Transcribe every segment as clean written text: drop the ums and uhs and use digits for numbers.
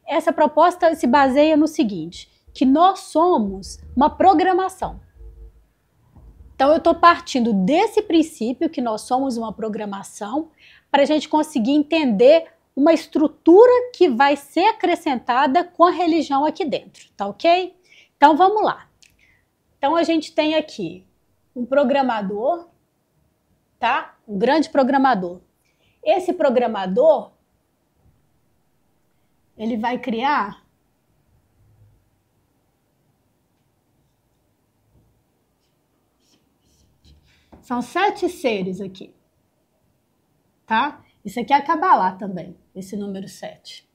essa proposta se baseia no seguinte, que nós somos uma programação. Então, eu estou partindo desse princípio que nós somos uma programação para a gente conseguir entender uma estrutura que vai ser acrescentada com a religião aqui dentro, tá ok? Então, vamos lá. Então, a gente tem aqui um programador, tá? Um grande programador. Esse programador, ele vai criar são 7 seres aqui, tá? Isso aqui é a Cabalá também, esse número 7.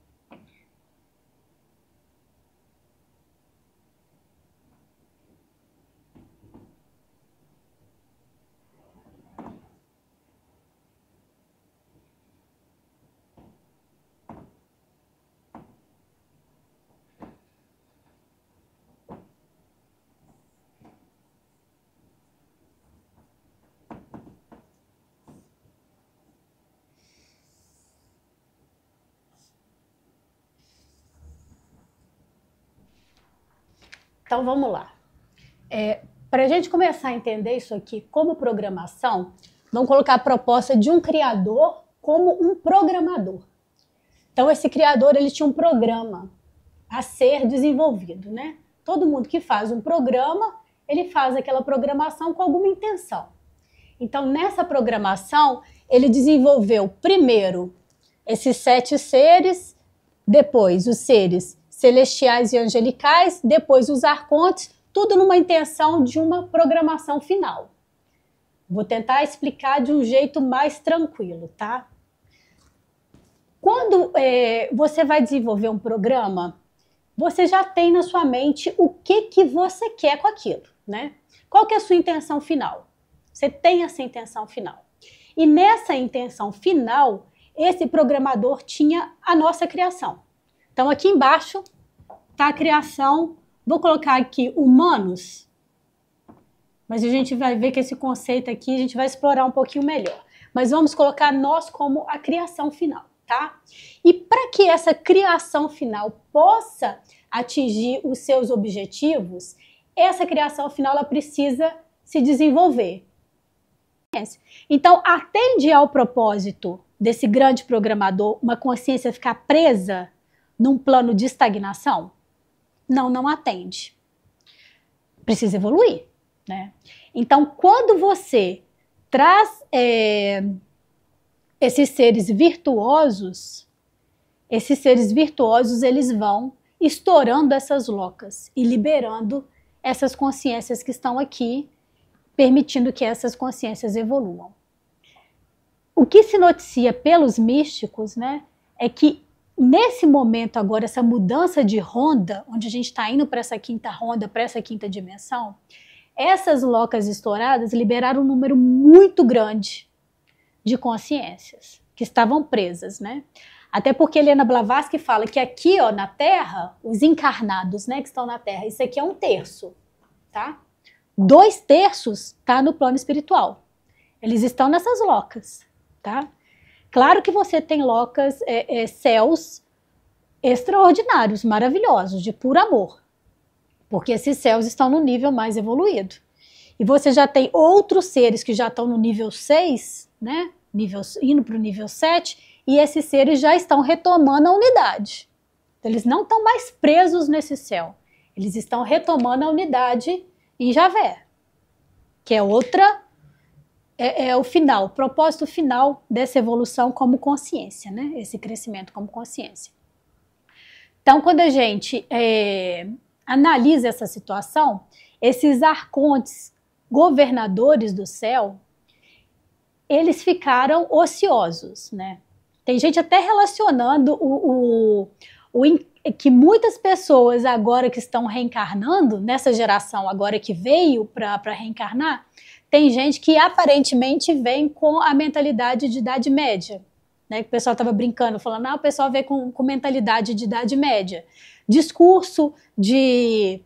Então, vamos lá. Para a gente começar a entender isso aqui como programação, vamos colocar a proposta de um criador como um programador. Então, esse criador, ele tinha um programa a ser desenvolvido, né? Todo mundo que faz um programa, ele faz aquela programação com alguma intenção. Então, nessa programação, ele desenvolveu primeiro esses 7 seres, depois os seres celestiais e angelicais, depois os arcontes, tudo numa intenção de uma programação final. Vou tentar explicar de um jeito mais tranquilo, tá? Quando você vai desenvolver um programa, você já tem na sua mente o que você quer com aquilo, né? Qual que é a sua intenção final? Você tem essa intenção final. E nessa intenção final, esse programador tinha a nossa criação. Então, aqui embaixo está a criação, vou colocar aqui humanos, mas a gente vai ver que esse conceito aqui a gente vai explorar um pouquinho melhor. Mas vamos colocar nós como a criação final, tá? E para que essa criação final possa atingir os seus objetivos, essa criação final ela precisa se desenvolver. Então, atende ao propósito desse grande programador uma consciência ficar presa num plano de estagnação? Não, não atende. Precisa evoluir, né? Então, quando você traz esses seres virtuosos, eles vão estourando essas locas e liberando essas consciências que estão aqui, permitindo que essas consciências evoluam. O que se noticia pelos místicos, né, é que nesse momento agora, essa mudança de ronda, onde a gente está indo para essa quinta ronda, para essa quinta dimensão, essas locas estouradas liberaram um número muito grande de consciências que estavam presas, né? Até porque Helena Blavatsky fala que aqui, ó, na Terra, os encarnados, né, que estão na Terra, isso aqui é 1/3, tá? 2/3 tá no plano espiritual. Eles estão nessas locas, tá? Claro que você tem locas, céus extraordinários, maravilhosos, de puro amor, porque esses céus estão no nível mais evoluído. E você já tem outros seres que já estão no nível 6, né? Indo para o nível 7, e esses seres já estão retomando a unidade. Então, eles não estão mais presos nesse céu, eles estão retomando a unidade em Javé, que é outra... É o final, o propósito final dessa evolução como consciência, né? Esse crescimento como consciência. Então, quando a gente analisa essa situação, esses arcontes governadores do céu, eles ficaram ociosos, né? Tem gente até relacionando que muitas pessoas agora que estão reencarnando, nessa geração agora que veio para reencarnar, tem gente que aparentemente vem com a mentalidade de Idade Média, né? Que o pessoal estava brincando, falando, o pessoal vem com mentalidade de Idade Média. Discurso de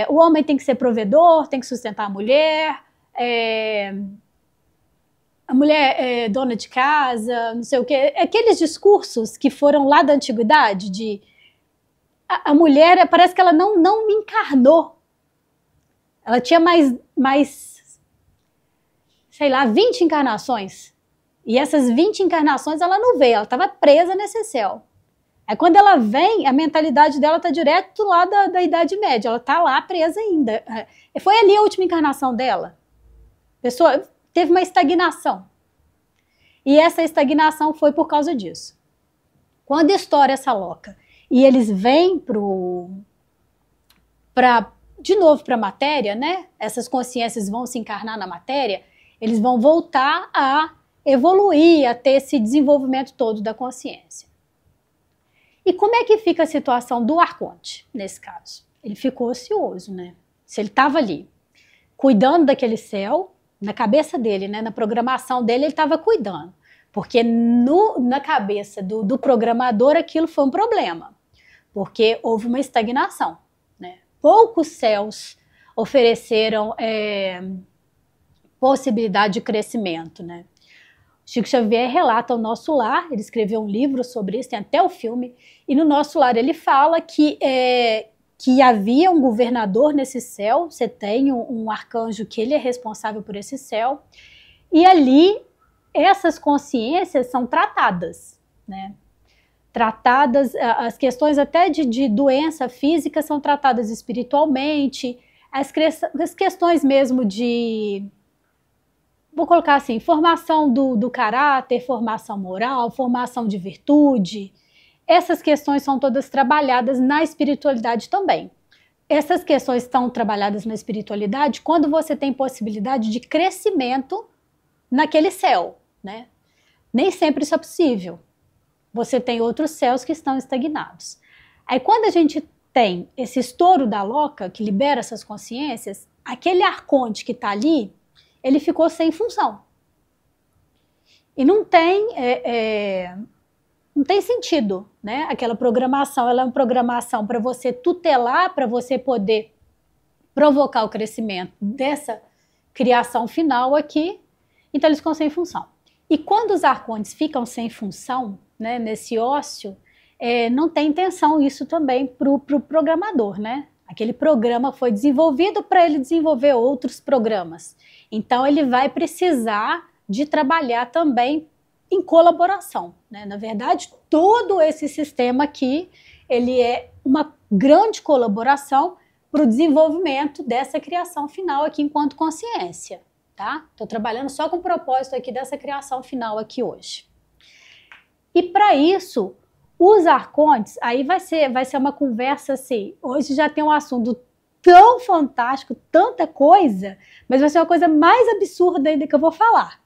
o homem tem que ser provedor, tem que sustentar a mulher é dona de casa, não sei o quê. Aqueles discursos que foram lá da antiguidade, de a mulher, parece que ela não encarnou. Ela tinha mais, sei lá, 20 encarnações. E essas 20 encarnações ela não veio, ela estava presa nesse céu. Aí quando ela vem, a mentalidade dela está direto lá da Idade Média, ela está lá presa ainda. Foi ali a última encarnação dela. A pessoa teve uma estagnação. E essa estagnação foi por causa disso. Quando estoura essa loca e eles vêm de novo para a matéria, né? Essas consciências vão se encarnar na matéria, eles vão voltar a evoluir, a ter esse desenvolvimento todo da consciência. E como é que fica a situação do arconte, nesse caso? Ele ficou ocioso, né? Se ele estava ali, cuidando daquele céu, na cabeça dele, né? Na programação dele, ele estava cuidando. Porque na cabeça do programador aquilo foi um problema. Porque houve uma estagnação, né? Poucos céus ofereceram possibilidade de crescimento, né? Chico Xavier relata o Nosso Lar, ele escreveu um livro sobre isso, tem até o filme, e no Nosso Lar ele fala que havia um governador nesse céu, você tem um arcanjo que ele é responsável por esse céu, e ali essas consciências são tratadas, né? Tratadas, as questões até de doença física são tratadas espiritualmente, as questões mesmo vou colocar assim, formação do caráter, formação moral, formação de virtude, essas questões são todas trabalhadas na espiritualidade também. Essas questões estão trabalhadas na espiritualidade quando você tem possibilidade de crescimento naquele céu, né? Nem sempre isso é possível. Você tem outros céus que estão estagnados. Aí quando a gente tem esse estouro da loca, que libera essas consciências, aquele arconte que está ali, ele ficou sem função. E não tem sentido, né? Aquela programação, ela é uma programação para você tutelar, para você poder provocar o crescimento dessa criação final aqui, então eles ficam sem função. E quando os arcontes ficam sem função, né, nesse ócio, não tem intenção isso também para o programador, né? Aquele programa foi desenvolvido para ele desenvolver outros programas. Então ele vai precisar de trabalhar também em colaboração, né? Na verdade, todo esse sistema aqui, ele é uma grande colaboração para o desenvolvimento dessa criação final aqui enquanto consciência, tá? Estou trabalhando só com o propósito aqui dessa criação final aqui hoje. E para isso, os arcontes, aí vai ser uma conversa assim, hoje já tem um assunto tão fantástico, tanta coisa, mas vai ser uma coisa mais absurda ainda que eu vou falar.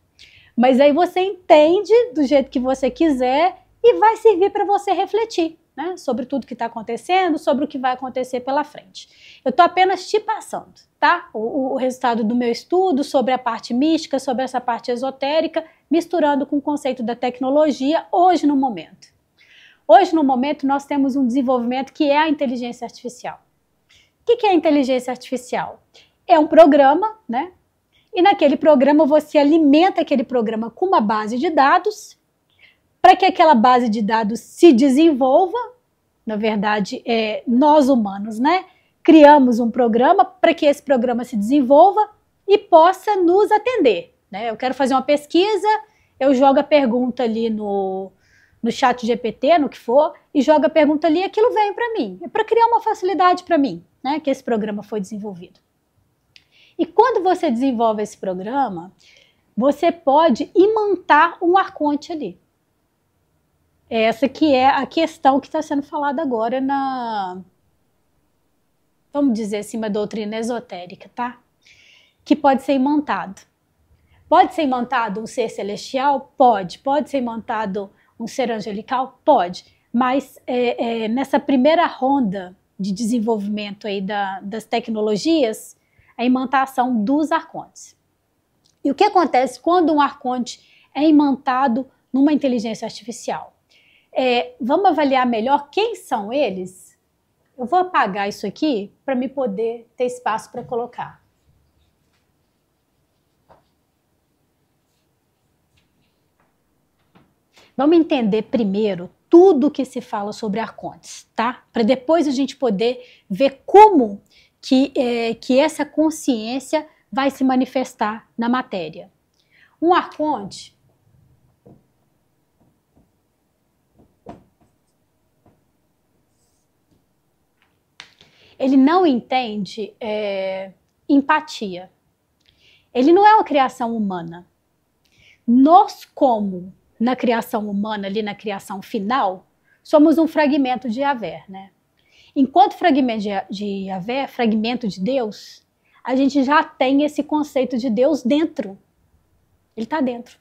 Mas aí você entende do jeito que você quiser e vai servir para você refletir, né, sobre tudo que está acontecendo, sobre o que vai acontecer pela frente. Eu estou apenas te passando, tá? O resultado do meu estudo sobre a parte mística, sobre essa parte esotérica, misturando com o conceito da tecnologia hoje no momento. Hoje, no momento, nós temos um desenvolvimento que é a inteligência artificial. O que é a inteligência artificial? É um programa, né? E naquele programa você alimenta aquele programa com uma base de dados para que aquela base de dados se desenvolva. Na verdade, nós humanos, né? Criamos um programa para que esse programa se desenvolva e possa nos atender, né? Eu quero fazer uma pesquisa, eu jogo a pergunta ali no chat GPT, no que for, e joga a pergunta ali e aquilo vem para mim. É para criar uma facilidade para mim, né, que esse programa foi desenvolvido. E quando você desenvolve esse programa, você pode imantar um arconte ali. Essa que é a questão que está sendo falada agora vamos dizer assim, uma doutrina esotérica, tá? Que pode ser imantado. Pode ser imantado um ser celestial? Pode. Pode ser imantado um ser angelical? Pode, mas nessa primeira ronda de desenvolvimento aí das tecnologias, a imantação dos arcontes. E o que acontece quando um arconte é imantado numa inteligência artificial? Vamos avaliar melhor quem são eles? Eu vou apagar isso aqui para me poder ter espaço para colocar. Vamos entender primeiro tudo que se fala sobre arcontes, tá? Para depois a gente poder ver como que essa consciência vai se manifestar na matéria. Um arconte ele não entende empatia. Ele não é uma criação humana. Nós, como na criação humana, ali na criação final, somos um fragmento de Yahvé, né? Enquanto fragmento de Yahvé, fragmento de Deus, a gente já tem esse conceito de Deus dentro. Ele está dentro.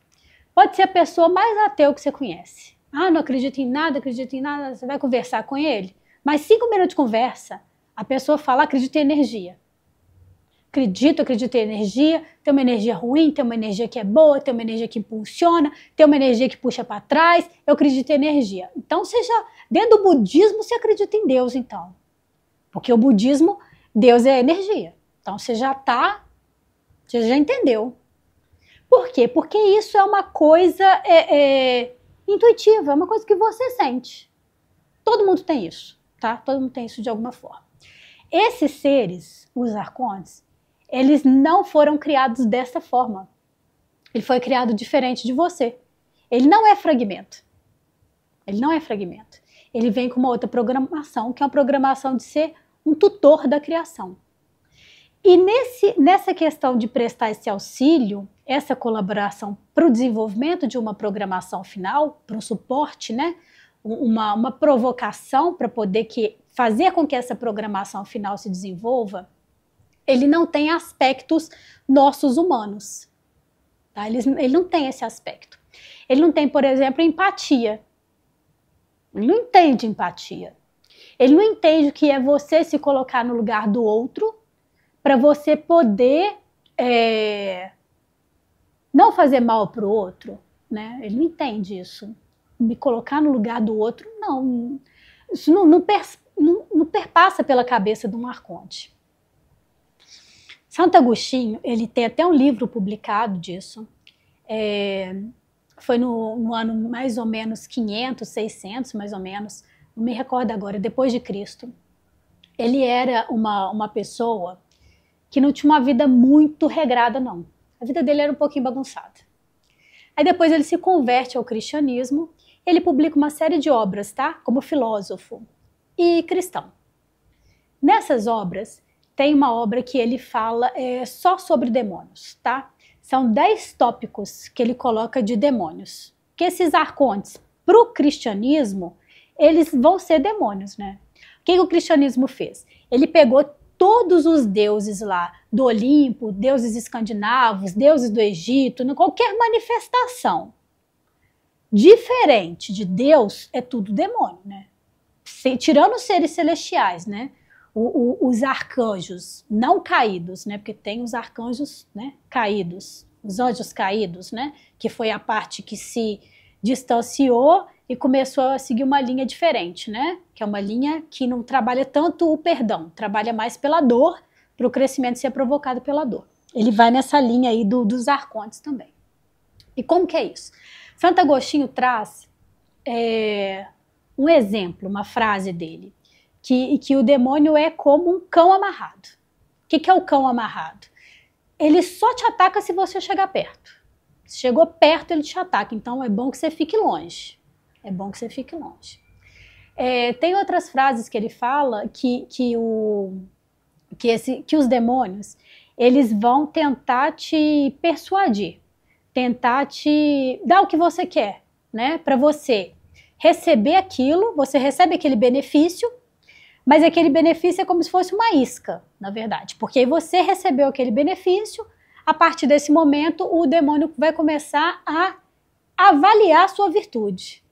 Pode ser a pessoa mais ateu que você conhece. Ah, não acredito em nada, você vai conversar com ele. Mas 5 minutos de conversa, a pessoa fala, acredito em energia. Acredito em energia, tem uma energia ruim, tem uma energia que é boa, tem uma energia que impulsiona, tem uma energia que puxa para trás, eu acredito em energia. Então, dentro do budismo, você acredita em Deus, então. Porque o budismo, Deus é energia. Então, você já entendeu. Por quê? Porque isso é uma coisa intuitiva, é uma coisa que você sente. Todo mundo tem isso, tá? Todo mundo tem isso de alguma forma. Esses seres, os arcontes, eles não foram criados dessa forma. Ele foi criado diferente de você. Ele não é fragmento. Ele não é fragmento. Ele vem com uma outra programação, que é uma programação de ser um tutor da criação. E nessa questão de prestar esse auxílio, essa colaboração para o desenvolvimento de uma programação final, para um suporte, né? Uma provocação para poder fazer com que essa programação final se desenvolva, ele não tem aspectos nossos humanos. Tá? Ele não tem esse aspecto. Ele não tem, por exemplo, empatia. Ele não entende empatia. Ele não entende o que é você se colocar no lugar do outro para você poder não fazer mal para o outro. Né? Ele não entende isso. Me colocar no lugar do outro, não. Isso não perpassa pela cabeça de um arconte. Santo Agostinho, ele tem até um livro publicado disso, foi no ano mais ou menos 500, 600, mais ou menos, não me recordo agora, depois de Cristo. Ele era uma pessoa que não tinha uma vida muito regrada, não. A vida dele era um pouquinho bagunçada. Aí depois ele se converte ao cristianismo, ele publica uma série de obras, tá? Como filósofo e cristão. Nessas obras, tem uma obra que ele fala só sobre demônios, tá? São 10 tópicos que ele coloca de demônios. Que esses arcontes, para o cristianismo, eles vão ser demônios, né? O que o cristianismo fez? Ele pegou todos os deuses lá do Olimpo, deuses escandinavos, deuses do Egito, qualquer manifestação diferente de Deus, é tudo demônio, né? Tirando os seres celestiais, né? Os arcanjos não caídos, né? Porque tem os arcanjos, né, caídos, os anjos caídos, né? Que foi a parte que se distanciou e começou a seguir uma linha diferente, né? Que é uma linha que não trabalha tanto o perdão, trabalha mais pela dor, para o crescimento ser provocado pela dor. Ele vai nessa linha aí dos arcontes também. E como que é isso? Santo Agostinho traz um exemplo, uma frase dele, que o demônio é como um cão amarrado. O que é o cão amarrado? Ele só te ataca se você chegar perto. Se chegou perto, ele te ataca. Então é bom que você fique longe. É bom que você fique longe. Tem outras frases que ele fala que os demônios, eles vão tentar te persuadir, tentar te dar o que você quer, né? Para você receber aquilo, você recebe aquele benefício, mas aquele benefício é como se fosse uma isca, na verdade, porque aí você recebeu aquele benefício, a partir desse momento o demônio vai começar a avaliar a sua virtude.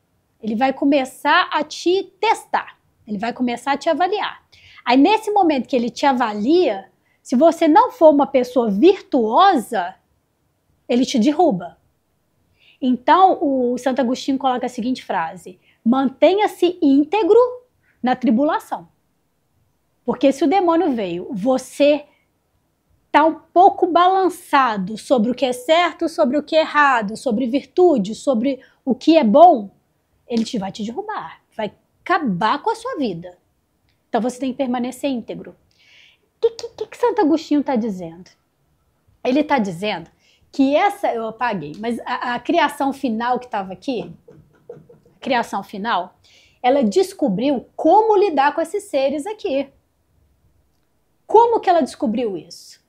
Ele vai começar a te testar, ele vai começar a te avaliar. Aí nesse momento que ele te avalia, se você não for uma pessoa virtuosa, ele te derruba. Então o Santo Agostinho coloca a seguinte frase: mantenha-se íntegro na tribulação. Porque se o demônio veio, você está um pouco balançado sobre o que é certo, sobre o que é errado, sobre virtude, sobre o que é bom, ele vai te derrubar, vai acabar com a sua vida. Então você tem que permanecer íntegro. O que Santo Agostinho está dizendo? Ele está dizendo que eu apaguei, mas a criação final que estava aqui, a criação final, ela descobriu como lidar com esses seres aqui. Como que ela descobriu isso?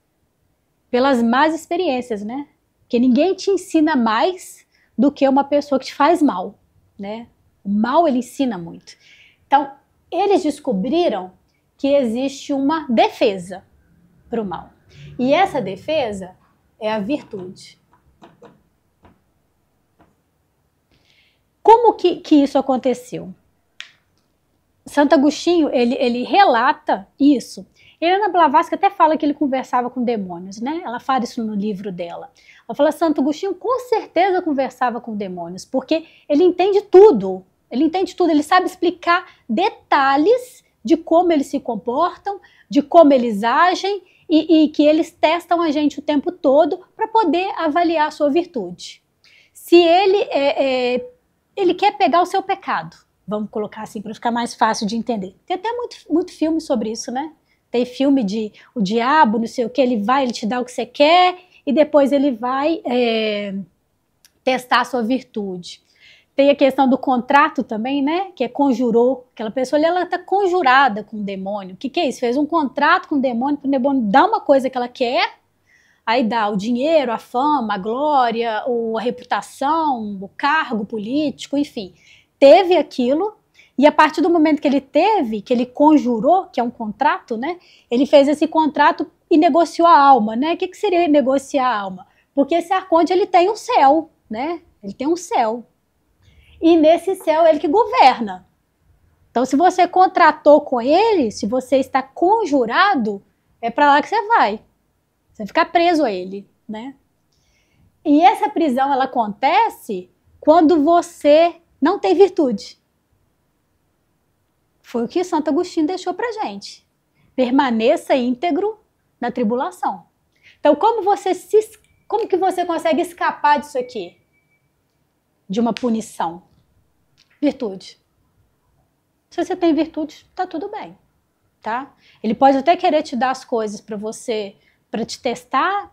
Pelas más experiências, né? Porque ninguém te ensina mais do que uma pessoa que te faz mal, né? O mal, ele ensina muito. Então, eles descobriram que existe uma defesa para o mal. E essa defesa é a virtude. Como que isso aconteceu? Santo Agostinho, ele relata isso. Helena Blavatsky até fala que ele conversava com demônios, né? Ela fala isso no livro dela. Ela fala, Santo Agostinho com certeza conversava com demônios, porque ele entende tudo. Ele entende tudo, ele sabe explicar detalhes de como eles se comportam, de como eles agem e que eles testam a gente o tempo todo para poder avaliar a sua virtude. Se ele quer pegar o seu pecado, vamos colocar assim para ficar mais fácil de entender. Tem até muito filme sobre isso, né? Tem filme de o diabo, não sei o que, ele te dá o que você quer e depois ele vai testar a sua virtude. Tem a questão do contrato também, né? Que conjurou. Aquela pessoa ali, ela está conjurada com o demônio. O que é isso? Fez um contrato com o demônio para o demônio dar uma coisa que ela quer, aí dá o dinheiro, a fama, a glória, a reputação, o cargo político, enfim. Teve aquilo. E a partir do momento que ele teve, que ele conjurou, que é um contrato, né? Ele fez esse contrato e negociou a alma, né? O que seria negociar a alma? Porque esse arconte, ele tem um céu, né? Ele tem um céu. E nesse céu, ele que governa. Então, se você contratou com ele, se você está conjurado, é para lá que você vai. Você fica preso a ele, né? E essa prisão, ela acontece quando você não tem virtude. Foi o que Santo Agostinho deixou pra gente. Permaneça íntegro na tribulação. Então, como que você consegue escapar disso aqui? De uma punição? Virtude. Se você tem virtude, tá tudo bem, tá? Ele pode até querer te dar as coisas para você, para te testar,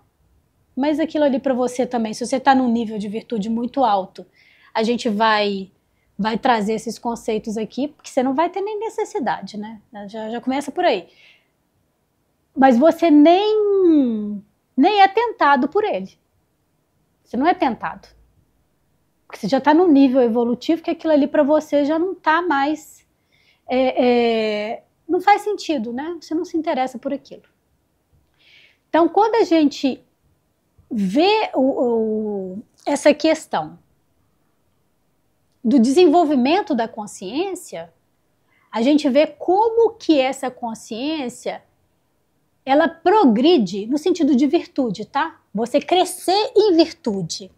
mas aquilo ali para você também, se você tá num nível de virtude muito alto, a gente vai trazer esses conceitos aqui, porque você não vai ter nem necessidade, né? Já começa por aí. Mas você nem é tentado por ele. Você não é tentado. Porque você já está num nível evolutivo que aquilo ali para você já não está mais... não faz sentido, né? Você não se interessa por aquilo. Então, quando a gente vê essa questão do desenvolvimento da consciência, a gente vê como que essa consciência ela progride no sentido de virtude, tá? Você crescer em virtude.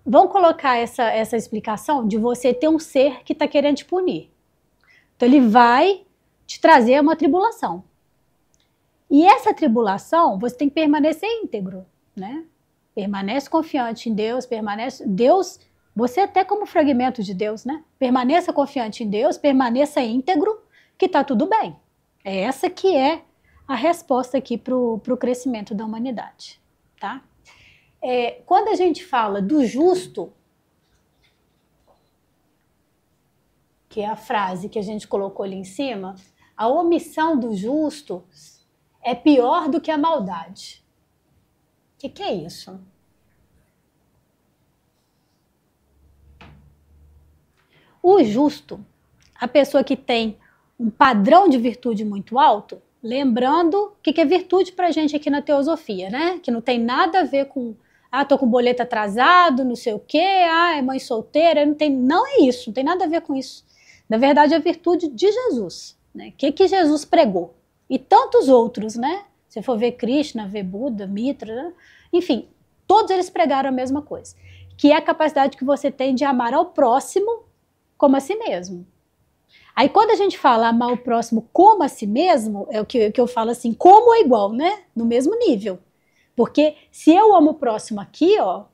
Vamos colocar essa explicação de você ter um ser que está querendo te punir. Então ele vai te trazer uma tribulação. E essa tribulação, você tem que permanecer íntegro, né? Permanece confiante em Deus, Deus, você até como fragmento de Deus, né? Permaneça confiante em Deus, permaneça íntegro, que está tudo bem. É essa que é a resposta aqui para o crescimento da humanidade, tá? Quando a gente fala do justo, que é a frase que a gente colocou ali em cima, a omissão do justo é pior do que a maldade. O que é isso? O justo, a pessoa que tem um padrão de virtude muito alto, lembrando o que é virtude pra gente aqui na teosofia, né? Que não tem nada a ver com, tô com boleto atrasado, não sei o quê, é mãe solteira, não é isso, não tem nada a ver com isso. Na verdade, é a virtude de Jesus, né? O que Jesus pregou? E tantos outros, né? Se for ver Krishna, ver Buda, Mitra, né? Enfim, todos eles pregaram a mesma coisa, que é a capacidade que você tem de amar ao próximo como a si mesmo. Aí quando a gente fala amar o próximo como a si mesmo, é o que eu falo assim, como é igual, né? No mesmo nível. Porque se eu amo o próximo aqui, ó,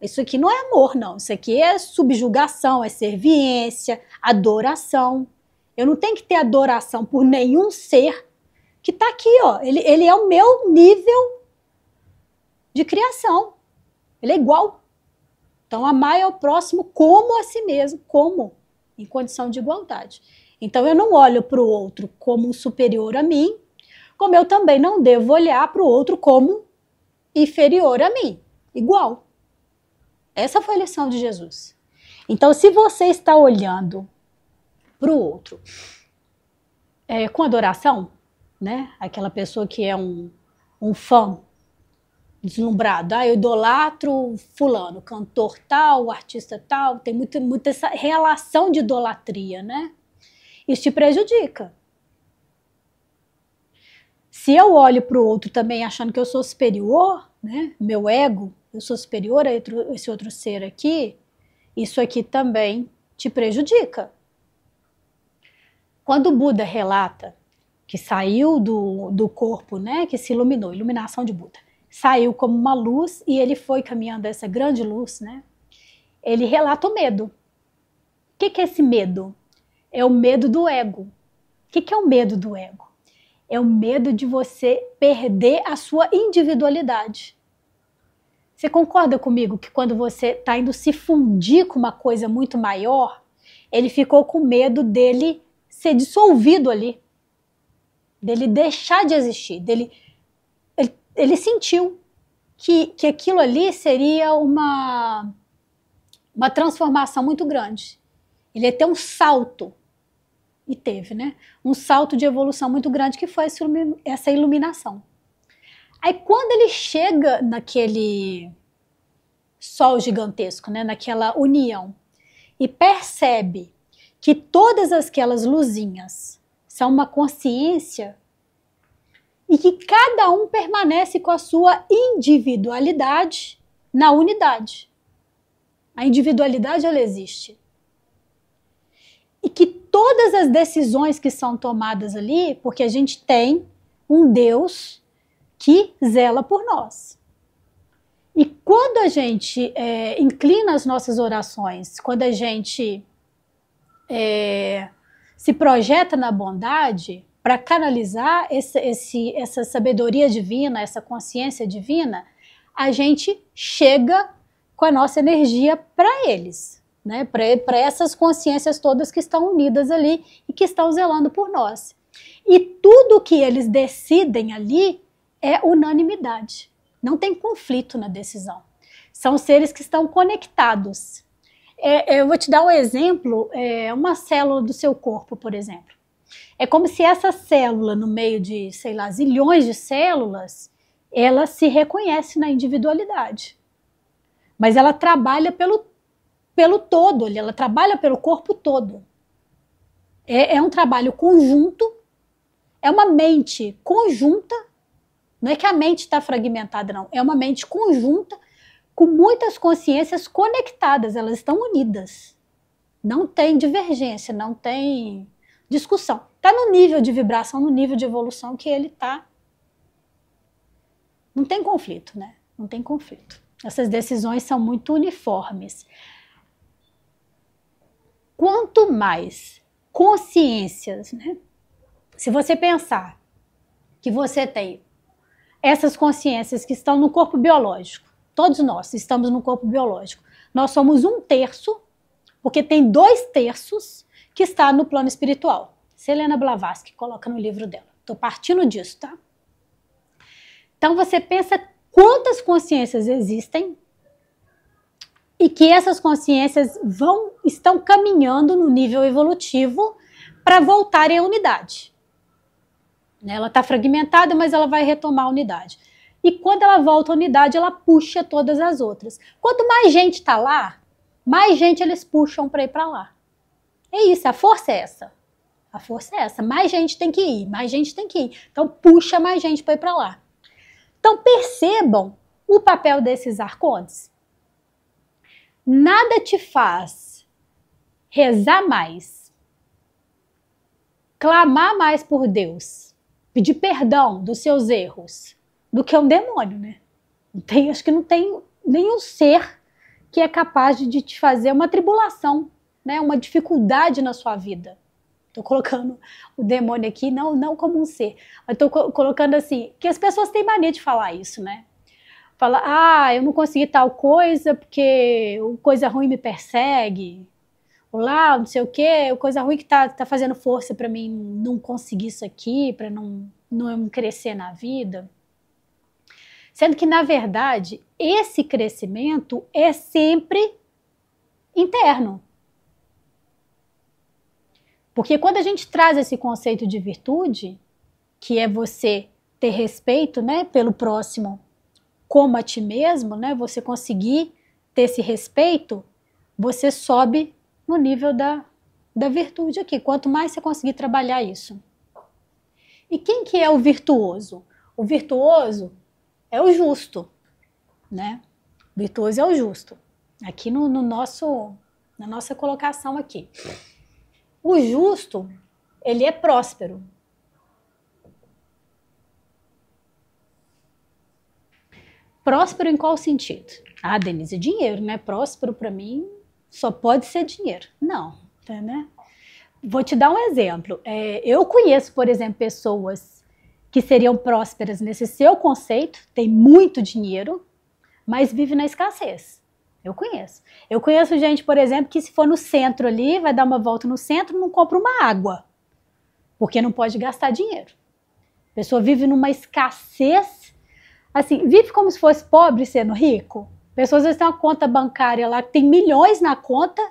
Isso aqui não é amor, não. Isso aqui é subjugação, é serviência, adoração. Eu não tenho que ter adoração por nenhum ser que está aqui, ó. Ele é o meu nível de criação. Ele é igual. Então, amar é o próximo como a si mesmo, como em condição de igualdade. Então, eu não olho para o outro como um superior a mim, como eu também não devo olhar para o outro como inferior a mim, igual. Essa foi a lição de Jesus. Então, se você está olhando para o outro com adoração, né? Aquela pessoa que é um fã deslumbrado, eu idolatro fulano, cantor tal, artista tal, tem muita essa relação de idolatria, né? Isso te prejudica. Se eu olho para o outro também achando que eu sou superior, né? Meu ego, eu sou superior a esse outro ser aqui, isso aqui também te prejudica. Quando o Buda relata que saiu do corpo, né, que se iluminou, iluminação de Buda, saiu como uma luz e ele foi caminhando essa grande luz, né, ele relata o medo. O que é esse medo? É o medo do ego. O que é o medo do ego? É o medo de você perder a sua individualidade. Você concorda comigo que quando você está indo se fundir com uma coisa muito maior, ele ficou com medo dele ser dissolvido ali, dele deixar de existir, ele sentiu que aquilo ali seria uma transformação muito grande. Ele ia ter um salto, e teve, né? Um salto de evolução muito grande que foi essa iluminação. Aí quando ele chega naquele sol gigantesco, né, naquela união, e percebe que todas aquelas luzinhas são uma consciência e que cada um permanece com a sua individualidade na unidade. A individualidade, ela existe. E que todas as decisões que são tomadas ali, porque a gente tem um Deus que zela por nós. E quando a gente inclina as nossas orações, quando a gente se projeta na bondade para canalizar essa sabedoria divina, essa consciência divina, a gente chega com a nossa energia para eles, né? Para essas consciências todas que estão unidas ali e que estão zelando por nós. E tudo que eles decidem ali é unanimidade. Não tem conflito na decisão. São seres que estão conectados. Eu vou te dar um exemplo, uma célula do seu corpo, por exemplo. É como se essa célula, no meio de, sei lá, zilhões de células, ela se reconhece na individualidade. Mas ela trabalha pelo todo, ela trabalha pelo corpo todo. É um trabalho conjunto, é uma mente conjunta. Não é que a mente está fragmentada, não. É uma mente conjunta com muitas consciências conectadas. Elas estão unidas. Não tem divergência, não tem discussão. Está no nível de vibração, no nível de evolução que ele está. Não tem conflito, né? Não tem conflito. Essas decisões são muito uniformes. Quanto mais consciências, né? Se você pensar que você tem essas consciências que estão no corpo biológico, todos nós estamos no corpo biológico, nós somos 1/3, porque tem 2/3 que está no plano espiritual. Helena Blavatsky coloca no livro dela. Estou partindo disso, tá? Então você pensa quantas consciências existem e que essas consciências estão caminhando no nível evolutivo para voltarem à unidade. Ela está fragmentada, mas ela vai retomar a unidade. E quando ela volta à unidade, ela puxa todas as outras. Quanto mais gente está lá, mais gente eles puxam para ir para lá. É isso, a força é essa. A força é essa. Mais gente tem que ir, mais gente tem que ir. Então puxa mais gente para ir para lá. Então percebam o papel desses arcontes. Nada te faz rezar mais, clamar mais por Deus, pedir perdão dos seus erros, do que um demônio, né? Acho que não tem nenhum ser que é capaz de te fazer uma tribulação, né? Uma dificuldade na sua vida. Estou colocando o demônio aqui, não como um ser, mas estou colocando assim, que as pessoas têm mania de falar isso, né? Fala, eu não consegui tal coisa porque coisa ruim me persegue, ou lá, não sei o quê, coisa ruim que tá fazendo força para mim não conseguir isso aqui, para não crescer na vida. Sendo que, na verdade, esse crescimento é sempre interno. Porque quando a gente traz esse conceito de virtude, que é você ter respeito, né, pelo próximo como a ti mesmo, né, você conseguir ter esse respeito, você sobe no nível da virtude aqui. Quanto mais você conseguir trabalhar isso. E quem que é o virtuoso? O virtuoso é o justo, né? O virtuoso é o justo. Aqui na nossa colocação aqui. O justo, ele é próspero. Próspero em qual sentido? Denise, dinheiro, né? Próspero para mim só pode ser dinheiro. Não, né? Vou te dar um exemplo. Eu conheço, por exemplo, pessoas que seriam prósperas nesse seu conceito, tem muito dinheiro, mas vive na escassez. Eu conheço. Eu conheço gente, por exemplo, que se for no centro ali, vai dar uma volta no centro, não compra uma água, porque não pode gastar dinheiro. A pessoa vive numa escassez, assim, vive como se fosse pobre sendo rico. Pessoas às vezes têm uma conta bancária lá que tem milhões na conta,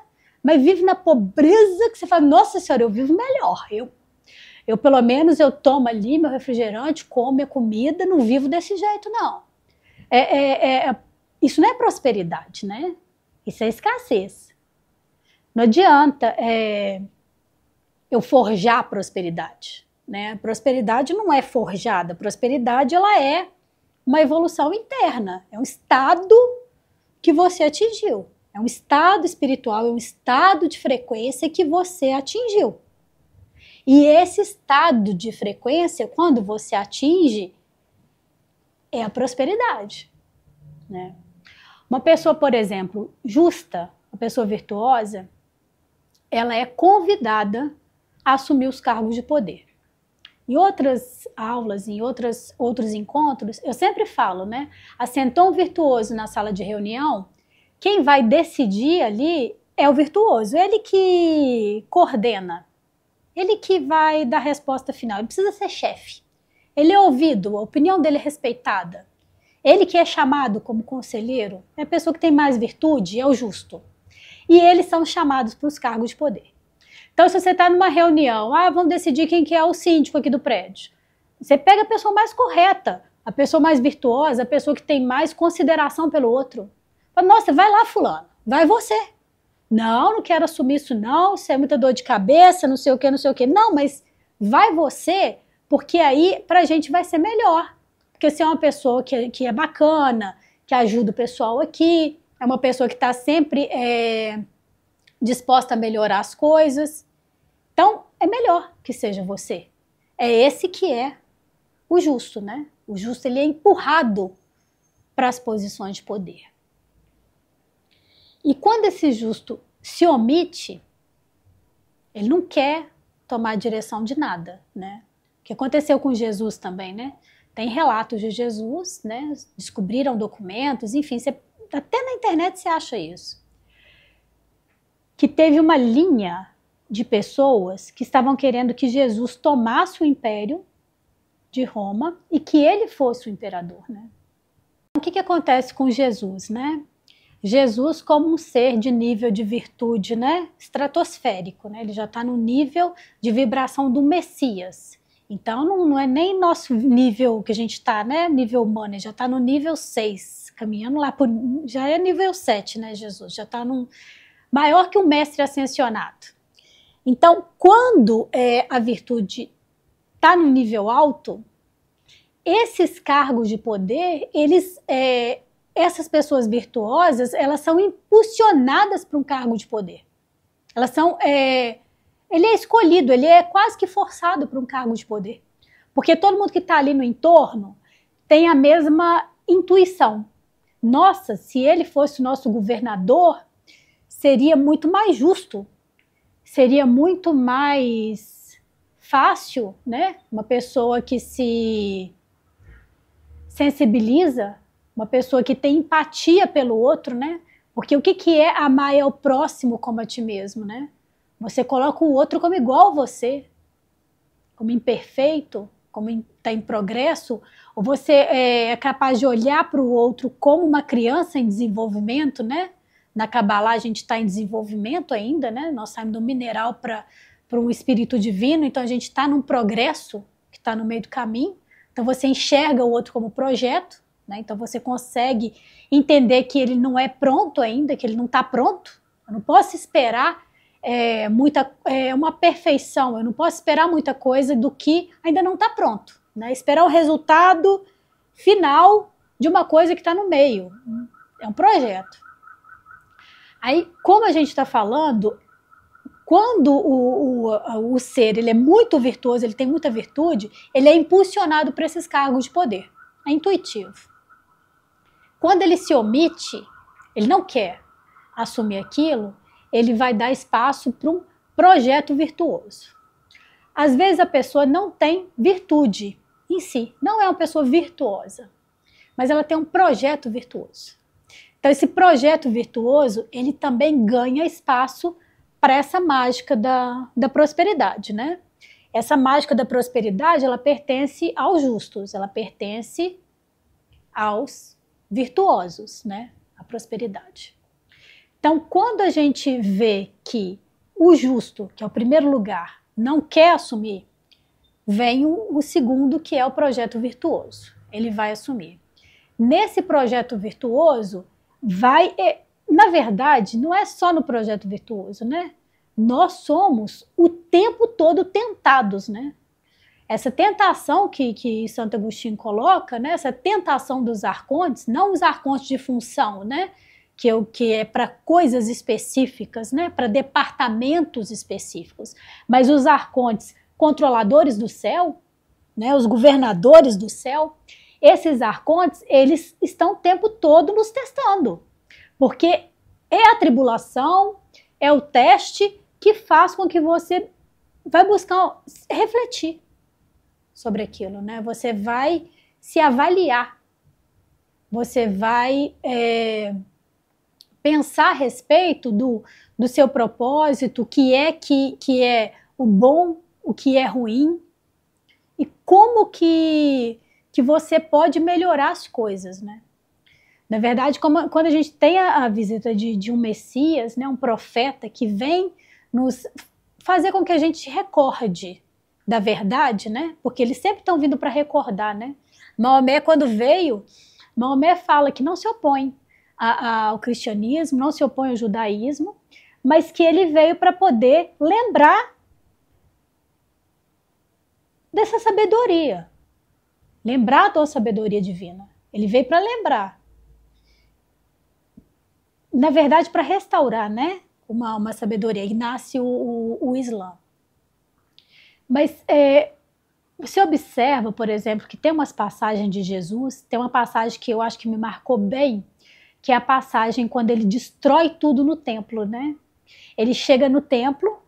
mas vive na pobreza que você fala, nossa senhora, eu vivo melhor. Eu pelo menos, eu tomo ali meu refrigerante, como minha comida, não vivo desse jeito, não. Isso não é prosperidade, né? Isso é escassez. Não adianta eu forjar a prosperidade, né? Prosperidade não é forjada. Prosperidade, ela é uma evolução interna. É um estado que você atingiu. É um estado espiritual, é um estado de frequência que você atingiu. E esse estado de frequência, quando você atinge, é a prosperidade, né? Uma pessoa, por exemplo, justa, uma pessoa virtuosa, ela é convidada a assumir os cargos de poder. Em outras aulas, em outros encontros, eu sempre falo, né? Assentou um virtuoso na sala de reunião, quem vai decidir ali é o virtuoso, ele que coordena, ele que vai dar a resposta final, ele precisa ser chefe. Ele é ouvido, a opinião dele é respeitada. Ele que é chamado como conselheiro, é a pessoa que tem mais virtude, é o justo. E eles são chamados para os cargos de poder. Então, se você está numa reunião, vamos decidir quem que é o síndico aqui do prédio. Você pega a pessoa mais correta, a pessoa mais virtuosa, a pessoa que tem mais consideração pelo outro. Fala, nossa, vai lá, fulano, vai você. Não quero assumir isso não, isso é muita dor de cabeça, não sei o que. Não, mas vai você, porque aí pra gente vai ser melhor. Porque você é uma pessoa que é bacana, que ajuda o pessoal aqui, é uma pessoa que está sempre disposta a melhorar as coisas. Então, é melhor que seja você. É esse que é o justo, né? O justo, ele é empurrado para as posições de poder. E quando esse justo se omite, ele não quer tomar a direção de nada, né? O que aconteceu com Jesus também, né? Tem relatos de Jesus, né? Descobriram documentos, enfim, até na internet você acha isso. Que teve uma linha de pessoas que estavam querendo que Jesus tomasse o império de Roma e que ele fosse o imperador, né? O que acontece com Jesus, né? Jesus como um ser de nível de virtude, né, estratosférico, né? Ele já está no nível de vibração do Messias. Então não é nem nosso nível que a gente está, né, nível humano, ele já está no nível 6, caminhando lá, já é nível 7, né, Jesus, já está maior que um mestre ascensionado. Então, quando a virtude está no nível alto, esses cargos de poder, essas pessoas virtuosas, elas são impulsionadas para um cargo de poder. Elas são, ele é escolhido, ele é quase que forçado para um cargo de poder. Porque todo mundo que está ali no entorno tem a mesma intuição. nossa, se ele fosse o nosso governador, seria muito mais justo, seria muito mais fácil, né? Uma pessoa que se sensibiliza, uma pessoa que tem empatia pelo outro, né? Porque o que é amar é o próximo como a ti mesmo, né? Você coloca o outro como igual a você, como imperfeito, como está em progresso, ou você é capaz de olhar para o outro como uma criança em desenvolvimento, né? Na Kabbalah a gente está em desenvolvimento ainda, né? Nós saímos do mineral para um espírito divino, então a gente está num progresso que está no meio do caminho. Então você enxerga o outro como projeto, né? Então você consegue entender que ele não é pronto ainda, que ele não está pronto. Eu não posso esperar uma perfeição, eu não posso esperar muita coisa do que ainda não está pronto, né? Esperar o resultado final de uma coisa que está no meio. É um projeto. Aí, como a gente está falando, quando o ser ele é muito virtuoso, ele tem muita virtude, ele é impulsionado para esses cargos de poder. É intuitivo. Quando ele se omite, ele não quer assumir aquilo, ele vai dar espaço para um projeto virtuoso. Às vezes a pessoa não tem virtude em si, não é uma pessoa virtuosa, mas ela tem um projeto virtuoso. Então esse projeto virtuoso, ele também ganha espaço para essa mágica da prosperidade, né? Essa mágica da prosperidade, ela pertence aos justos, ela pertence aos virtuosos, né? A prosperidade. Então, quando a gente vê que o justo, que é o primeiro lugar, não quer assumir, vem o segundo, que é o projeto virtuoso. Ele vai assumir. Nesse projeto virtuoso, na verdade, não é só no projeto virtuoso, né? Nós somos o tempo todo tentados, né? Essa tentação que Santo Agostinho coloca, né? Essa tentação dos arcontes, não os arcontes de função, né? Que é para coisas específicas, né? Para departamentos específicos, mas os arcontes controladores do céu, né? Os governadores do céu, esses arcontes, eles estão o tempo todo nos testando, porque é a tribulação, é o teste que faz com que você vai buscar refletir sobre aquilo, né? Você vai se avaliar, você vai pensar a respeito do seu propósito, o que é o bom, o que é ruim, e como que você pode melhorar as coisas, né? Na verdade, quando a gente tem a visita de um Messias, né, um profeta que vem nos fazer com que a gente recorde da verdade, né? Porque eles sempre estão vindo para recordar, né? Maomé, quando veio, Maomé fala que não se opõe ao cristianismo, não se opõe ao judaísmo, mas que ele veio para poder lembrar dessa sabedoria, lembrar da sabedoria divina. Ele veio para lembrar, na verdade, para restaurar, né? Uma sabedoria. Aí nasce o Islã. Mas você observa, por exemplo, que tem umas passagens de Jesus, tem uma passagem que eu acho que me marcou bem, que é a passagem quando ele destrói tudo no templo, né? Ele chega no templo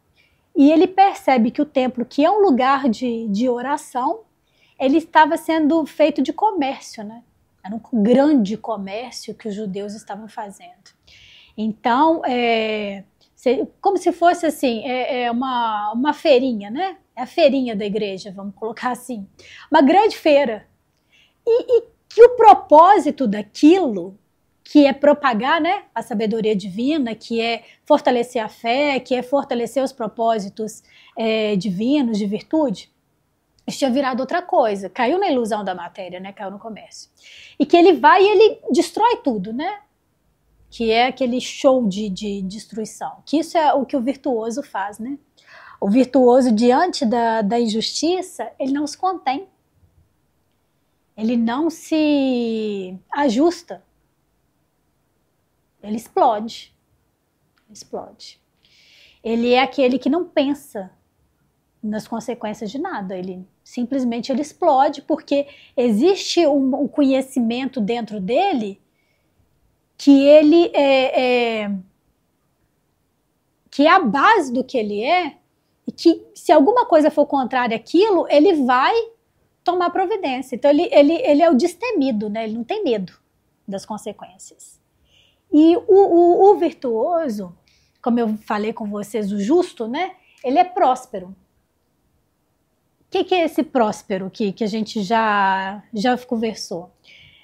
e ele percebe que o templo, que é um lugar de oração, ele estava sendo feito de comércio, né? Era um grande comércio que os judeus estavam fazendo. Então, como se fosse assim, uma feirinha, né? É a feirinha da igreja, vamos colocar assim. Uma grande feira. E que o propósito daquilo, que é propagar, né, a sabedoria divina, que é fortalecer a fé, que é fortalecer os propósitos divinos, de virtude, isso tinha virado outra coisa. Caiu na ilusão da matéria, né? Caiu no comércio. E que ele vai e ele destrói tudo, né? Que é aquele show de destruição. Que isso é o que o virtuoso faz, né? O virtuoso, diante da injustiça, ele não se contém. Ele não se ajusta. Ele explode. Explode. Ele é aquele que não pensa nas consequências de nada. Ele simplesmente explode porque existe um conhecimento dentro dele que ele que é a base do que ele é, e que se alguma coisa for contrária àquilo, ele vai tomar providência. Então ele é o destemido, né? Ele não tem medo das consequências. E o virtuoso, como eu falei com vocês, o justo, né? Ele é próspero. O que é esse próspero que a gente já conversou?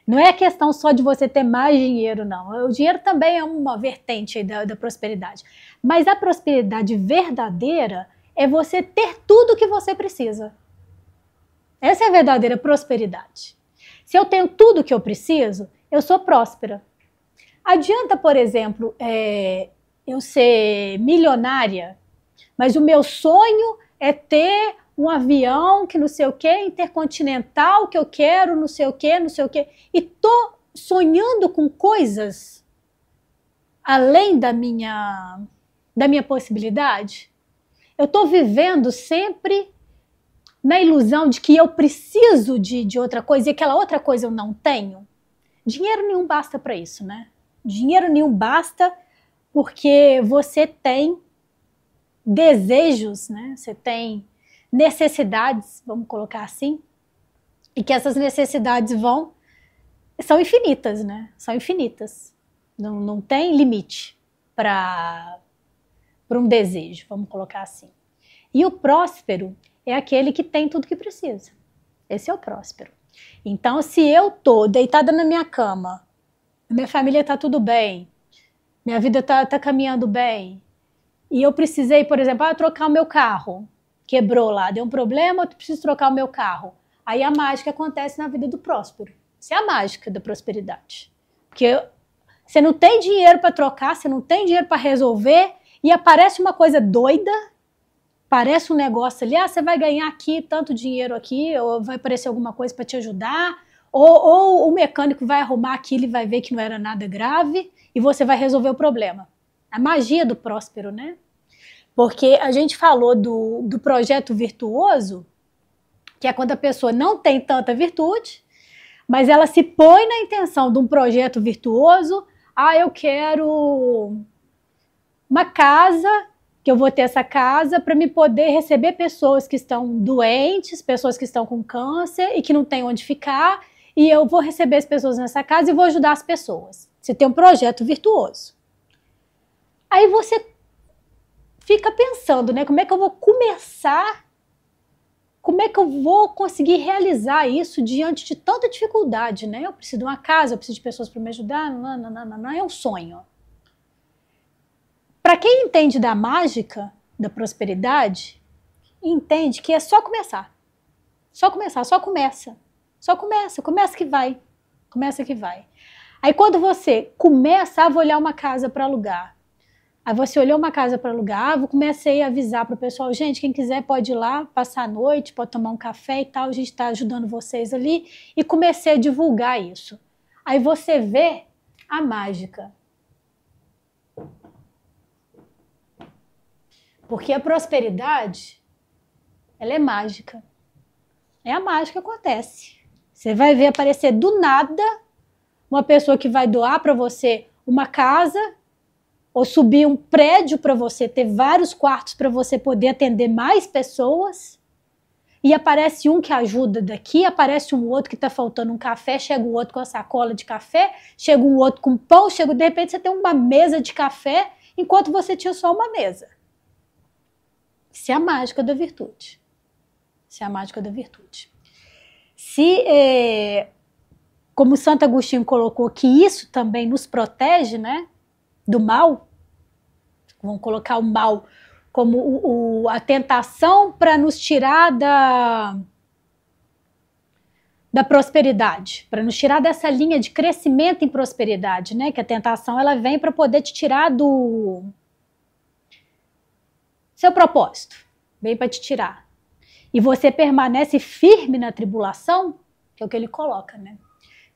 Não é a questão só de você ter mais dinheiro, não. O dinheiro também é uma vertente aí da prosperidade. Mas a prosperidade verdadeira é você ter tudo o que você precisa. Essa é a verdadeira prosperidade. Se eu tenho tudo o que eu preciso, eu sou próspera. Adianta, por exemplo, eu ser milionária, mas o meu sonho é ter um avião que não sei o que, intercontinental, que eu quero, não sei o que, não sei o que. E tô sonhando com coisas além da minha possibilidade. Eu tô vivendo sempre na ilusão de que eu preciso de outra coisa e aquela outra coisa eu não tenho. Dinheiro nenhum basta para isso, né? Dinheiro nenhum basta porque você tem desejos, né? Você tem necessidades, vamos colocar assim, e que essas necessidades são infinitas, né? São infinitas. Não tem limite para um desejo, vamos colocar assim. E o próspero é aquele que tem tudo que precisa. Esse é o próspero. Então, se eu tô deitada na minha cama, minha família tá tudo bem, minha vida tá caminhando bem, e eu precisei, por exemplo, trocar o meu carro, quebrou lá, deu um problema, eu preciso trocar o meu carro. Aí a mágica acontece na vida do próspero. Isso é a mágica da prosperidade. Porque você não tem dinheiro para trocar, você não tem dinheiro para resolver, e aparece uma coisa doida, parece um negócio ali, você vai ganhar aqui tanto dinheiro aqui, ou vai aparecer alguma coisa para te ajudar, ou o mecânico vai arrumar aquilo e vai ver que não era nada grave, e você vai resolver o problema. A magia do próspero, né? Porque a gente falou do projeto virtuoso, que é quando a pessoa não tem tanta virtude, mas ela se põe na intenção de um projeto virtuoso. Eu quero uma casa, que eu vou ter essa casa para me poder receber pessoas que estão doentes, pessoas que estão com câncer e que não têm onde ficar, e eu vou receber as pessoas nessa casa e vou ajudar as pessoas. Você tem um projeto virtuoso. Aí você fica pensando, né? Como é que eu vou começar? Como é que eu vou conseguir realizar isso diante de tanta dificuldade, né? Eu preciso de uma casa, eu preciso de pessoas para me ajudar, não é um sonho. Para quem entende da mágica, da prosperidade, entende que é só começar. Só começar, só começa. Só começa, começa que vai. Começa que vai. Aí quando você começa a olhar uma casa para alugar, aí você olhou uma casa para alugar, comecei a avisar para o pessoal, gente, quem quiser pode ir lá, passar a noite, pode tomar um café e tal, a gente está ajudando vocês ali, e comecei a divulgar isso. Aí você vê a mágica. Porque a prosperidade, ela é mágica. É a mágica que acontece. Você vai ver aparecer do nada uma pessoa que vai doar para você uma casa, ou subir um prédio para você ter vários quartos para você poder atender mais pessoas, e aparece um que ajuda daqui, aparece um outro que está faltando um café, chega o outro com a sacola de café, chega um outro com pão, de repente você tem uma mesa de café, enquanto você tinha só uma mesa. Isso é a mágica da virtude. Isso é a mágica da virtude. Como Santo Agostinho colocou que isso também nos protege, né, do mal, vamos colocar o mal como a tentação para nos tirar da prosperidade, para nos tirar dessa linha de crescimento em prosperidade, né, que a tentação ela vem para poder te tirar do seu propósito, vem para te tirar. E você permanece firme na tribulação, que é o que ele coloca, né?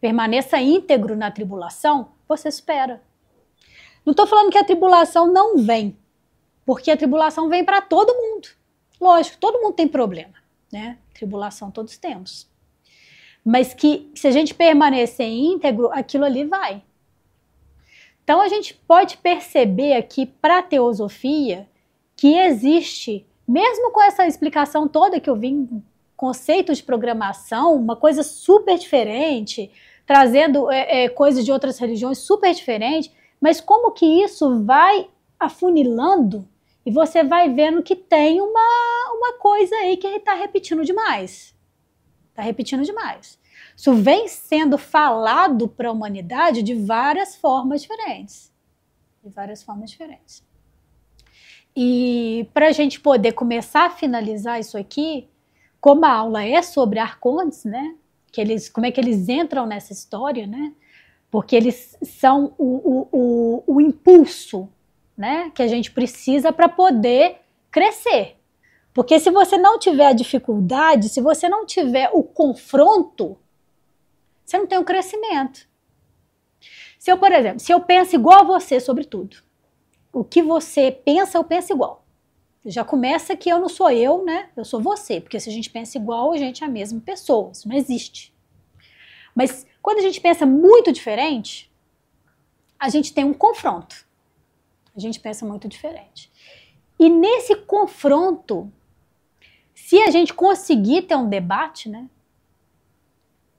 Permaneça íntegro na tribulação, você supera. Não estou falando que a tribulação não vem, porque a tribulação vem para todo mundo. Lógico, todo mundo tem problema, né? Tribulação todos temos. Mas que se a gente permanecer íntegro, aquilo ali vai. Então a gente pode perceber aqui para a teosofia que existe, mesmo com essa explicação toda que eu vim, conceito de programação, uma coisa super diferente, trazendo coisas de outras religiões super diferentes, mas como que isso vai afunilando e você vai vendo que tem uma coisa aí que está repetindo demais. Está repetindo demais. Isso vem sendo falado para a humanidade de várias formas diferentes. De várias formas diferentes. E para a gente poder começar a finalizar isso aqui, como a aula é sobre arcontes, né? Como é que eles entram nessa história, né? Porque eles são o impulso, né, que a gente precisa para poder crescer. Porque se você não tiver a dificuldade, se você não tiver o confronto, você não tem o crescimento. Por exemplo, se eu penso igual a você sobre tudo, o que você pensa, eu penso igual. Já começa que eu não sou eu, né? Eu sou você, porque se a gente pensa igual, a gente é a mesma pessoa, isso não existe. Mas quando a gente pensa muito diferente, a gente tem um confronto. A gente pensa muito diferente. E nesse confronto, se a gente conseguir ter um debate, né?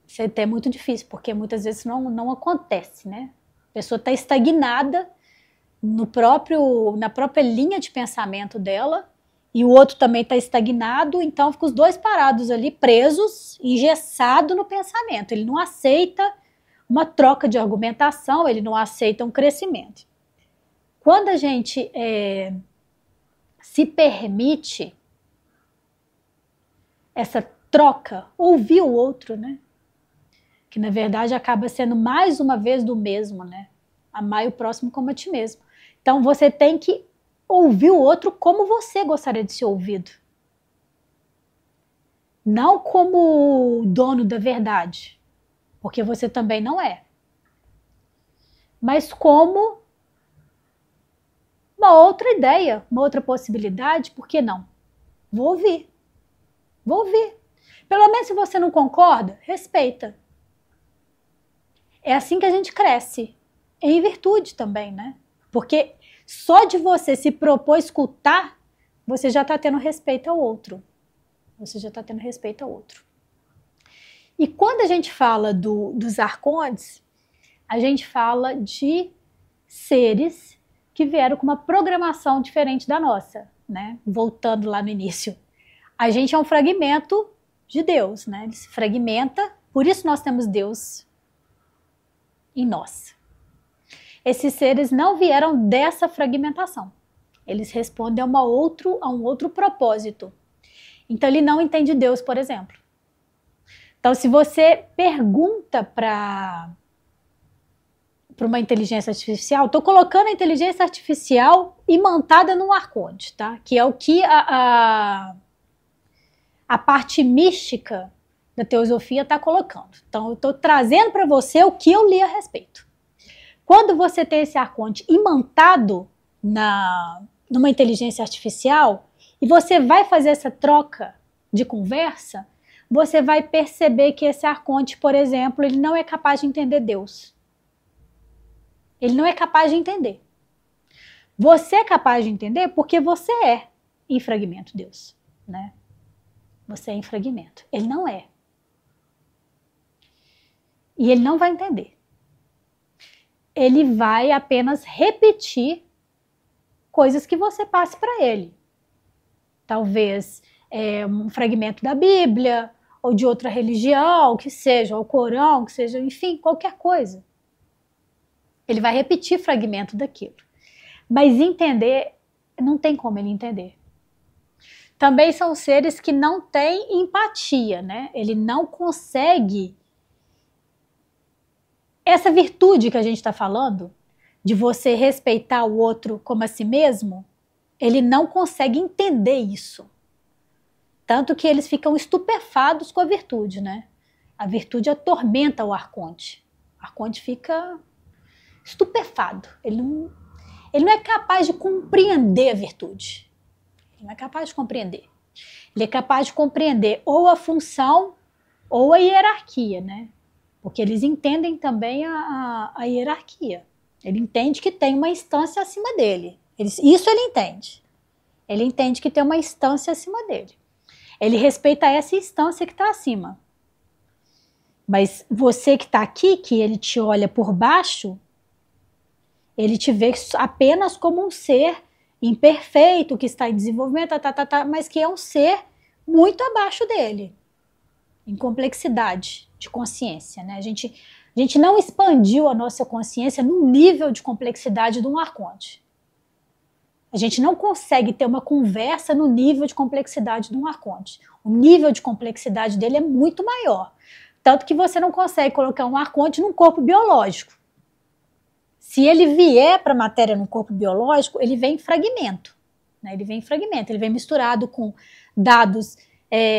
Isso é até muito difícil, porque muitas vezes não acontece, né? A pessoa está estagnada na própria linha de pensamento dela, e o outro também está estagnado, então fica os dois parados ali, presos, engessados no pensamento. Ele não aceita uma troca de argumentação, ele não aceita um crescimento. Quando a gente se permite essa troca, ouvir o outro, né? Que na verdade acaba sendo mais uma vez do mesmo, né? Amar o próximo como a ti mesmo. Então você tem que ouvir o outro como você gostaria de ser ouvido. Não como dono da verdade, porque você também não é. Mas como uma outra ideia, uma outra possibilidade, por que não? Vou ouvir. Vou ouvir. Pelo menos se você não concorda, respeita. É assim que a gente cresce. Em virtude também, né? Porque só de você se propor escutar, você já está tendo respeito ao outro. Você já está tendo respeito ao outro. E quando a gente fala dos arcontes, a gente fala de seres que vieram com uma programação diferente da nossa, né? Voltando lá no início. A gente é um fragmento de Deus, né? Ele se fragmenta, por isso nós temos Deus em nós. Esses seres não vieram dessa fragmentação. Eles respondem a um outro propósito. Então ele não entende Deus, por exemplo. Então se você pergunta para uma inteligência artificial, estou colocando a inteligência artificial imantada num arconte, tá? Que é o que a parte mística da teosofia está colocando. Então eu estou trazendo para você o que eu li a respeito. Quando você tem esse arconte imantado numa inteligência artificial e você vai fazer essa troca de conversa, você vai perceber que esse arconte, por exemplo, ele não é capaz de entender Deus. Ele não é capaz de entender. Você é capaz de entender porque você é em fragmento Deus, né? Você é em fragmento. Ele não é. E ele não vai entender. Ele vai apenas repetir coisas que você passe para ele. Talvez um fragmento da Bíblia, ou de outra religião, que seja, o Corão, que seja, enfim, qualquer coisa. Ele vai repetir fragmento daquilo. Mas entender, não tem como ele entender. Também são seres que não têm empatia, né? Ele não consegue. Essa virtude que a gente está falando, de você respeitar o outro como a si mesmo, ele não consegue entender isso. Tanto que eles ficam estupefados com a virtude, né? A virtude atormenta o arconte. O arconte fica estupefado. Ele não é capaz de compreender a virtude. Ele não é capaz de compreender. Ele é capaz de compreender ou a função ou a hierarquia, né? Porque eles entendem também a hierarquia. Ele entende que tem uma instância acima dele. Isso ele entende. Ele entende que tem uma instância acima dele. Ele respeita essa instância que está acima. Mas você que está aqui, que ele te olha por baixo, ele te vê apenas como um ser imperfeito, que está em desenvolvimento, mas que é um ser muito abaixo dele, em complexidade de consciência, né? A gente não expandiu a nossa consciência no nível de complexidade de um arconte. A gente não consegue ter uma conversa no nível de complexidade de um arconte. O nível de complexidade dele é muito maior. Tanto que você não consegue colocar um arconte num corpo biológico. Se ele vier para a matéria num corpo biológico, ele vem em fragmento. Né? Ele vem em fragmento, ele vem misturado com dados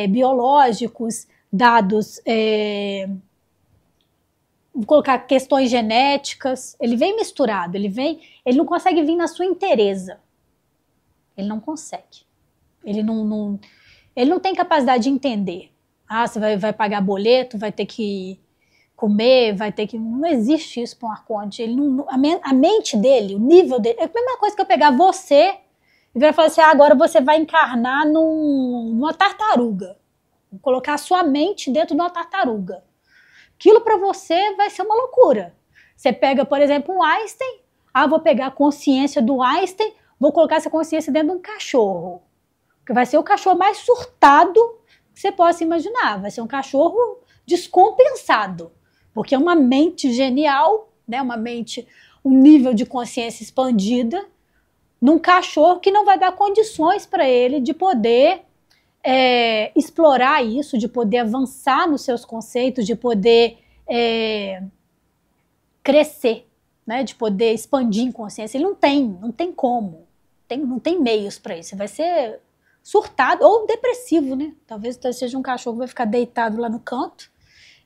biológicos, dados... vou colocar questões genéticas. Ele vem misturado, ele não consegue vir na sua inteireza. Ele não consegue. Ele não tem capacidade de entender. Ah, você vai pagar boleto, vai ter que comer, vai ter que... Não existe isso para um arconte. A mente dele, o nível dele... É a mesma coisa que eu pegar você e virar e falar assim, agora você vai encarnar numa tartaruga. Vou colocar a sua mente dentro de uma tartaruga. Aquilo para você vai ser uma loucura. Você pega, por exemplo, um Einstein. Ah, vou pegar a consciência do Einstein, vou colocar essa consciência dentro de um cachorro. Que vai ser o cachorro mais surtado que você possa imaginar. Vai ser um cachorro descompensado. Porque é uma mente genial, né? Um nível de consciência expandida, num cachorro que não vai dar condições para ele de poder explorar isso, de poder avançar nos seus conceitos, de poder crescer, né? De poder expandir em consciência. Ele não tem como, não tem meios para isso. Você vai ser surtado ou depressivo, né? Talvez seja um cachorro que vai ficar deitado lá no canto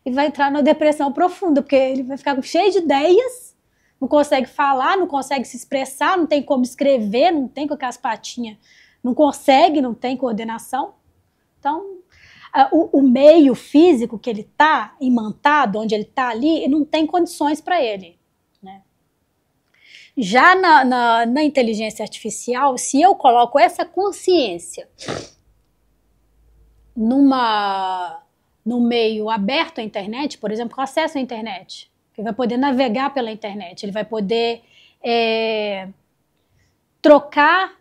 e vai entrar numa depressão profunda, porque ele vai ficar cheio de ideias, não consegue falar, não consegue se expressar, não tem como escrever, não tem com aquelas patinhas, não consegue, não tem coordenação. Então, o meio físico que ele está imantado, onde ele está ali, não tem condições para ele. Né? Já na inteligência artificial, se eu coloco essa consciência no meio aberto à internet, por exemplo, com acesso à internet, ele vai poder navegar pela internet, ele vai poder trocar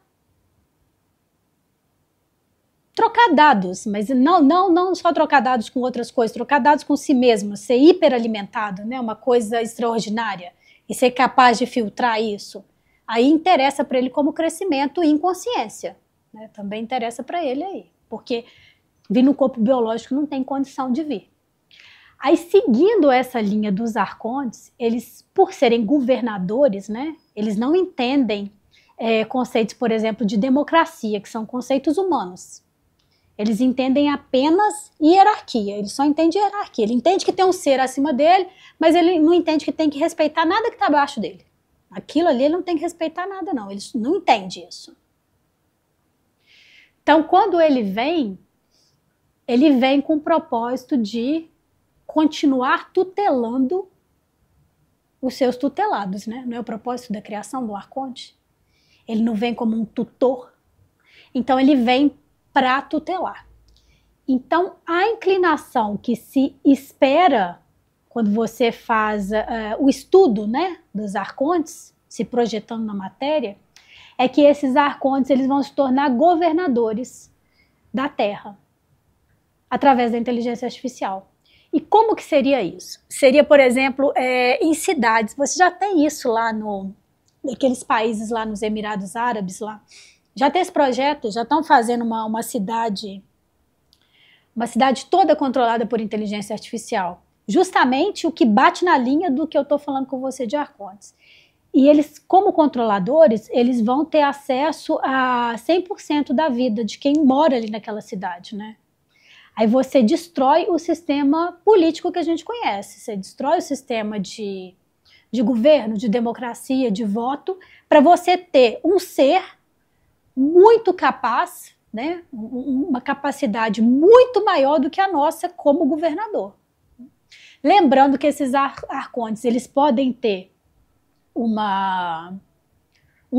dados, mas não só trocar dados com outras coisas, trocar dados com si mesmo, ser hiperalimentado, né, uma coisa extraordinária, e ser capaz de filtrar isso, aí interessa para ele como crescimento em consciência, né, também interessa para ele aí, porque vir no corpo biológico não tem condição de vir. Aí, seguindo essa linha dos arcontes, eles, por serem governadores, né, eles não entendem conceitos, por exemplo, de democracia, que são conceitos humanos. Eles entendem apenas hierarquia, ele só entende hierarquia. Ele entende que tem um ser acima dele, mas ele não entende que tem que respeitar nada que está abaixo dele. Aquilo ali ele não tem que respeitar nada, não. Ele não entende isso. Então, quando ele vem com o propósito de continuar tutelando os seus tutelados, né? Não é o propósito da criação do arconte? Ele não vem como um tutor. Então, ele vem para tutelar. Então, a inclinação que se espera quando você faz o estudo, né, dos arcontes, se projetando na matéria, é que esses arcontes eles vão se tornar governadores da Terra, através da inteligência artificial. E como que seria isso? Seria, por exemplo, em cidades. Você já tem isso lá naqueles países lá nos Emirados Árabes, lá. Já tem esse projeto, já estão fazendo uma cidade toda controlada por inteligência artificial. Justamente o que bate na linha do que eu estou falando com você de arcontes. E eles, como controladores, eles vão ter acesso a 100% da vida de quem mora ali naquela cidade, né? Aí você destrói o sistema político que a gente conhece, você destrói o sistema de governo, de democracia, de voto, para você ter um ser muito capaz, né, uma capacidade muito maior do que a nossa como governador. Lembrando que esses arcontes, eles podem ter um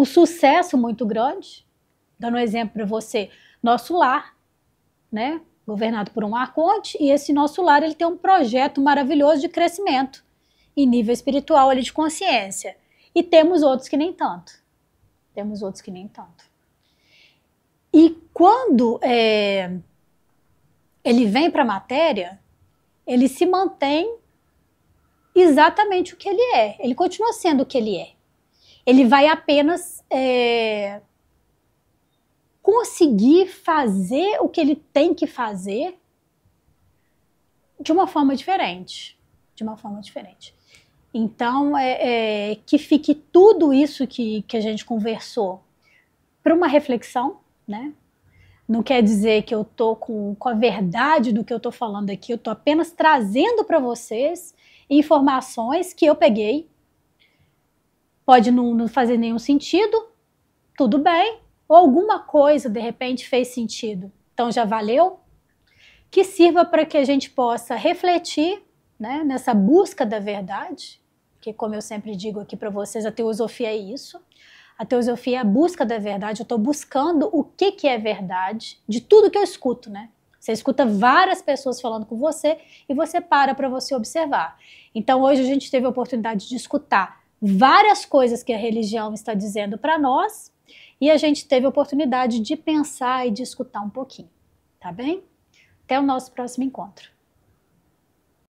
sucesso muito grande. Dando um exemplo para você, nosso lar, né? Governado por um arconte, e esse nosso lar ele tem um projeto maravilhoso de crescimento em nível espiritual ali de consciência. E temos outros que nem tanto. Temos outros que nem tanto. E quando ele vem para a matéria, ele se mantém exatamente o que ele é. Ele continua sendo o que ele é. Ele vai apenas conseguir fazer o que ele tem que fazer de uma forma diferente. De uma forma diferente. Então, que fique tudo isso que a gente conversou para uma reflexão, né? Não quer dizer que eu estou com a verdade do que eu estou falando aqui, eu estou apenas trazendo para vocês informações que eu peguei. Pode não fazer nenhum sentido, tudo bem, ou alguma coisa de repente fez sentido, então já valeu. Que sirva para que a gente possa refletir, né, nessa busca da verdade, que como eu sempre digo aqui para vocês, a teosofia é isso. A teosofia é a busca da verdade. Eu estou buscando o que é verdade de tudo que eu escuto, né? Você escuta várias pessoas falando com você e você para você observar. Então hoje a gente teve a oportunidade de escutar várias coisas que a religião está dizendo para nós e a gente teve a oportunidade de pensar e de escutar um pouquinho, tá bem? Até o nosso próximo encontro.